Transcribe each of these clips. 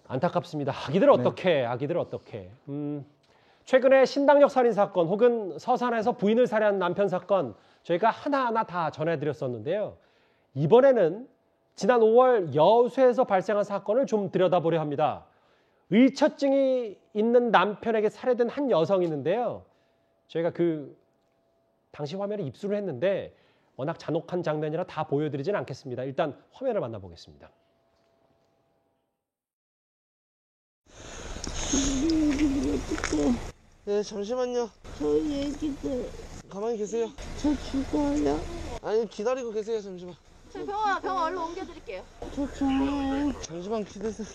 안타깝습니다. 아기들 어떻게? 아기들 어떻게? 최근에 신당역 살인 사건 혹은 서산에서 부인을 살해한 남편 사건 저희가 하나하나 다 전해드렸었는데요. 이번에는 지난 5월 여수에서 발생한 사건을 좀 들여다보려 합니다. 의처증이 있는 남편에게 살해된 한 여성이 있는데요. 저희가 그 당시 화면에 입수를 했는데 워낙 잔혹한 장면이라 다 보여드리진 않겠습니다. 일단 화면을 만나보겠습니다. 네, 잠시만요. 저희 애기들 가만히 계세요. 저 죽어요? 아니, 기다리고 계세요, 잠시만. 저희 병원 얼른 옮겨드릴게요. 저 죽어요? 잠시만 기다리세요.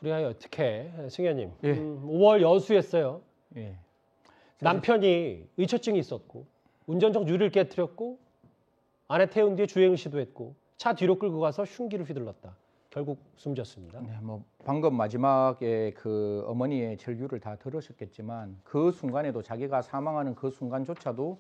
우리 아이 어떻게? 승현님. 예. 5월 여수였어요. 예. 남편이 의처증이 있었고 운전석 유리를 깨뜨렸고 아내 태운 뒤에 주행을 시도했고 차 뒤로 끌고 가서 흉기를 휘둘렀다. 결국 숨졌습니다. 네, 뭐 방금 마지막에 그 어머니의 절규를 다 들으셨겠지만 그 순간에도 자기가 사망하는 그 순간조차도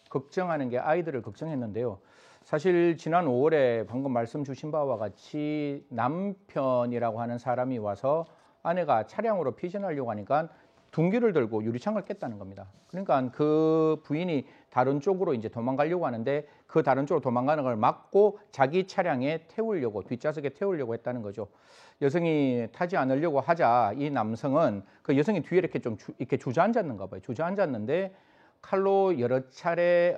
걱정하는 게 아이들을 걱정했는데요. 사실 지난 5월에 방금 말씀 주신 바와 같이 남편이라고 하는 사람이 와서 아내가 차량으로 피신하려고 하니까 둔기를 들고 유리창을 깼다는 겁니다. 그러니까 그 부인이 다른 쪽으로 이제 도망가려고 하는데 그 다른 쪽으로 도망가는 걸 막고 자기 차량에 태우려고 뒷좌석에 태우려고 했다는 거죠. 여성이 타지 않으려고 하자 이 남성은 그 여성이 뒤에 이렇게 좀 이렇게 주저앉았는가 봐요. 주저앉았는데 칼로 여러 차례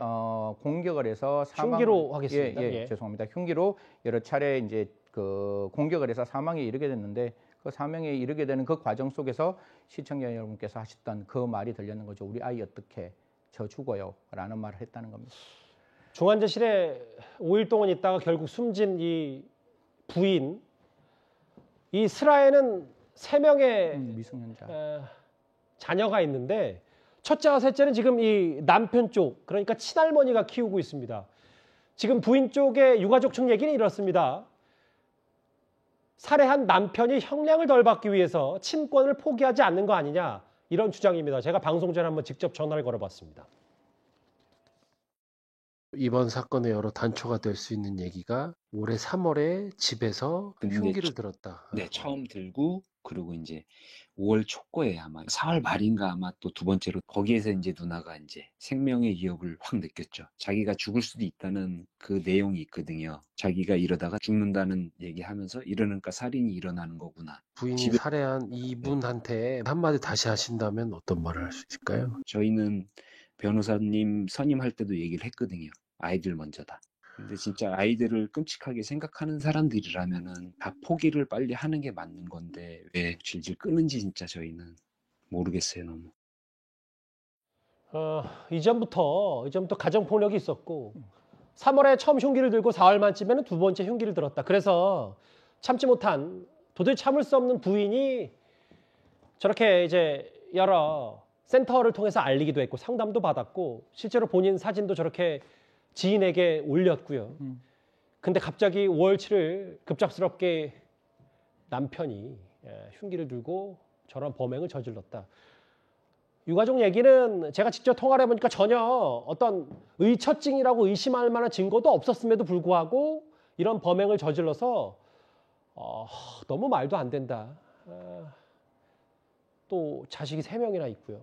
공격을 해서 흉기로 하겠습니다. 예, 죄송합니다. 흉기로 여러 차례 이제 그 공격을 해서 사망에 이르게 됐는데 그 사망에 이르게 되는 그 과정 속에서 시청자 여러분께서 하셨던 그 말이 들렸는 거죠. 우리 아이 어떻게 저 죽어요 라는 말을 했다는 겁니다. 중환자실에 5일 동안 있다가 결국 숨진 이 부인, 이 슬아에는 3명의 미성년자 자녀가 있는데 첫째와 셋째는 지금 이 남편 쪽, 그러니까 친할머니가 키우고 있습니다. 지금 부인 쪽의 유가족 측 얘기는 이렇습니다. 살해한 남편이 형량을 덜 받기 위해서 친권을 포기하지 않는 거 아니냐, 이런 주장입니다. 제가 방송 전에 한번 직접 전화를 걸어봤습니다. 이번 사건의 여러 단초가 될 수 있는 얘기가 올해 3월에 집에서 흉기를 들었다. 네, 처음 들고 그리고 이제 5월 초거에 아마 4월 말인가 아마 또 두 번째로 거기에서 이제 누나가 이제 생명의 위협을 확 느꼈죠. 자기가 죽을 수도 있다는 그 내용이 있거든요. 자기가 이러다가 죽는다는 얘기하면서 이러니까 살인이 일어나는 거구나. 부인이 살해한 이분한테 한마디 다시 하신다면 어떤 말을 하실까요? 저희는 변호사님 선임할 때도 얘기를 했거든요. 아이들 먼저다. 근데 진짜 아이들을 끔찍하게 생각하는 사람들이라면은 다 포기를 빨리 하는 게 맞는 건데 왜 질질 끄는지 진짜 저희는 모르겠어요, 너무. 이전부터 가정폭력이 있었고 3월에 처음 흉기를 들고 4월 만쯤에는 두 번째 흉기를 들었다. 그래서 참지 못한 도저히 참을 수 없는 부인이 저렇게 이제 여러 센터를 통해서 알리기도 했고 상담도 받았고 실제로 본인 사진도 저렇게 지인에게 올렸고요. 근데 갑자기 5월 7일 급작스럽게 남편이 흉기를 들고 저런 범행을 저질렀다. 유가족 얘기는 제가 직접 통화를 해보니까 전혀 어떤 의처증이라고 의심할 만한 증거도 없었음에도 불구하고 이런 범행을 저질러서 너무 말도 안 된다. 또 자식이 3명이나 있고요.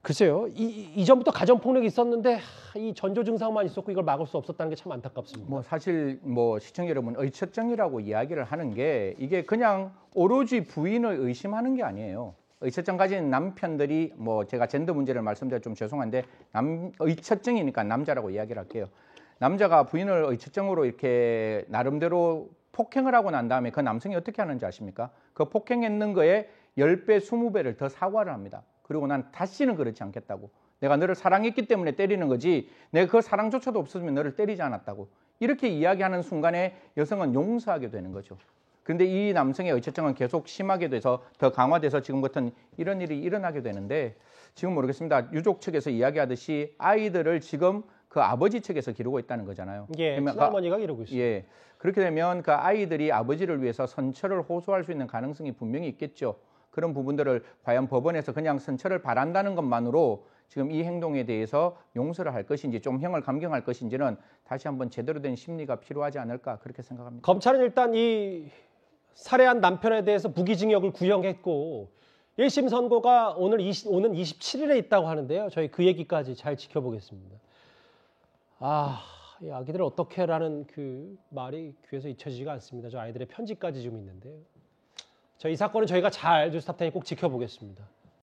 글쎄요. 이전부터 가정폭력이 있었는데 이 전조 증상만 있었고 이걸 막을 수 없었다는 게 참 안타깝습니다. 뭐 사실 뭐 시청자 여러분 의처증이라고 이야기를 하는 게 이게 그냥 오로지 부인을 의심하는 게 아니에요. 의처증 가진 남편들이 뭐 제가 젠더 문제를 말씀드려 좀 죄송한데 의처증이니까 남자라고 이야기를 할게요. 남자가 부인을 의처증으로 이렇게 나름대로 폭행을 하고 난 다음에 그 남성이 어떻게 하는지 아십니까? 그 폭행했는 거에 10배, 20배를 더 사과를 합니다. 그리고 난 다시는 그렇지 않겠다고. 내가 너를 사랑했기 때문에 때리는 거지 내가 그 사랑조차도 없었으면 너를 때리지 않았다고. 이렇게 이야기하는 순간에 여성은 용서하게 되는 거죠. 그런데 이 남성의 의처증은 계속 심하게 돼서 더 강화돼서 지금 같은 이런 일이 일어나게 되는데 지금 모르겠습니다. 유족 측에서 이야기하듯이 아이들을 지금 그 아버지 측에서 기르고 있다는 거잖아요. 예, 친할머니가 기르고 있습니다. 예, 그렇게 되면 그 아이들이 아버지를 위해서 선처를 호소할 수 있는 가능성이 분명히 있겠죠. 그런 부분들을 과연 법원에서 그냥 선처를 바란다는 것만으로 지금 이 행동에 대해서 용서를 할 것인지 좀 형을 감경할 것인지는 다시 한번 제대로 된 심리가 필요하지 않을까 그렇게 생각합니다. 검찰은 일단 이 살해한 남편에 대해서 무기징역을 구형했고 1심 선고가 오는 27일에 있다고 하는데요. 저희 그 얘기까지 잘 지켜보겠습니다. 이 아기들 어떻게 라는 그 말이 귀에서 잊혀지지가 않습니다. 저 아이들의 편지까지 좀 있는데요. 이 사건은 저희가 잘 뉴스탑10이 꼭 지켜보겠습니다.